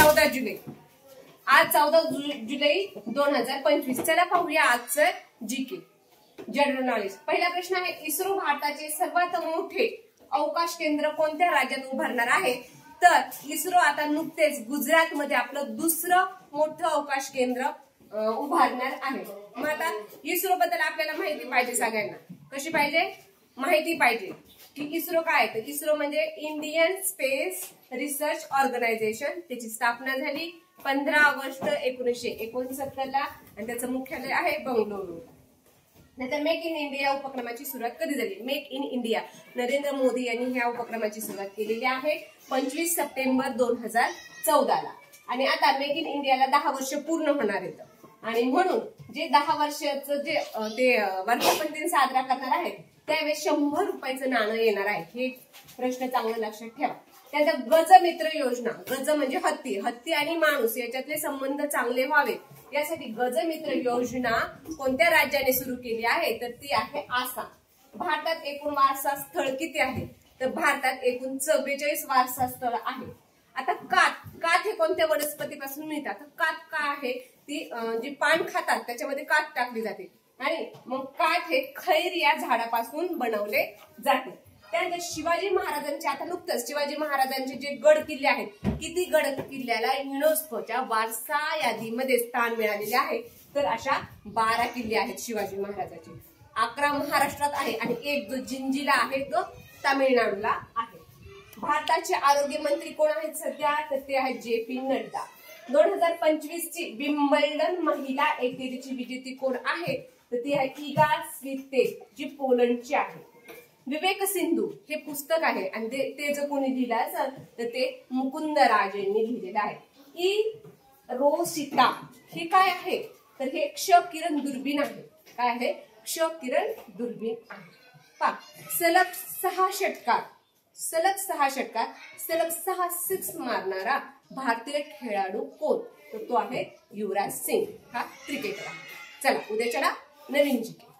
14 जुलै, आज 14 जुलै 2025। चला पाहूया आजचं जीके जनरल नॉलेज। पहिला प्रश्न आहे, इस्रो भारताचे सर्वात मोठे अवकाश केंद्र कोणत्या राज्यात उभारणार आहे? तर इस्रो आता नुकतेच गुजरातमध्ये आपलं दुसरं मोठं अवकाश केंद्र उभारणार आहे। मग आता इस्रो बद्दल आपल्याला माहिती पाहिजे, सगळ्यांना कशी पाहिजे माहिती पाहिजे की इस्रो काय आहे। तर इस्रो म्हणजे इंडियन स्पेस रिसर्च ऑर्गनायझेशन, त्याची स्थापना झाली 15 ऑगस्ट 1969 ला आणि त्याचं मुख्यालय आहे बंगळुरू। नंतर मेक इन इंडिया उपक्रमाची सुरुवात कधी झाली? Make in India Narendra Modi यांनी ह्या उपक्रमाची सुरुवात केलेली आहे 25 सप्टेंबर 2014 ला। आणि आता मेक इन इंडियाला 10 वर्ष पूर्ण होणार आहेत आणि म्हणून जे 10 वर्षाचं जे ते वर्धापन दिन साजरा करणार आहेत त्यावेळेस 100 रुपयाचं नाणं येणार आहे। हे प्रश्न चांगला लक्षात ठेवा। त्यानंतर गजमित्र योजना, गज म्हणजे हत्ती, हत्ती आणि माणूस याच्यातले संबंध चांगले व्हावे यासाठी गजमित्र योजना कोणत्या राज्याने सुरू केली आहे? तर ती आहे आसाम। भारतात एकूण वारसा स्थळ किती आहे? तर भारतात एकूण 44 वारसा स्थळ आहे। आता काथ हे कोणत्या वनस्पतीपासून मिळतात? काथ काय आहे? ती जी पान खातात त्याच्यामध्ये काथ टाकली जाते आणि मग काठ हे खैर या झाडापासून बनवले जाते। त्यानंतर शिवाजी महाराजांचे, आता नुकतंच शिवाजी महाराजांचे जे गड किल्ले आहेत, किती गड किल्ल्याला युनेस्कोच्या वारसा यादीमध्ये स्थान मिळालेले आहे? तर अशा 12 किल्ले आहेत शिवाजी महाराजांचे। 11 महाराष्ट्रात आहे आणि एक जो जिंजीला आहे तो तामिळनाडूला आहे। भारताचे आरोग्य मंत्री कोण आहेत सध्या? तर ते आहेत JP नड्डा। 2025 ची विम्बल्डन महिला एकेरीची विजेती कोण आहे? तर ती आहे इगा स्वितेक, जी पोलंडची आहे। विवेक सिंधू हे पुस्तक आहे आणि ते जर कोणी लिहिलं असेल तर ते मुकुंद राज यांनी लिहिलेलं आहे। ई रोसिटा हे काय आहे? तर हे क्ष किरण दुर्बीण आहे। काय आहे? क्ष किरण दुर्बीण आहे। सलग 6 षटकार, सलग 6 सिक्स मारणारा भारतीय खेळाडू कोण? तर तो आहे युवराज सिंग, हा क्रिकेटर आहे। चला उद्याच्याला नवीन जीके।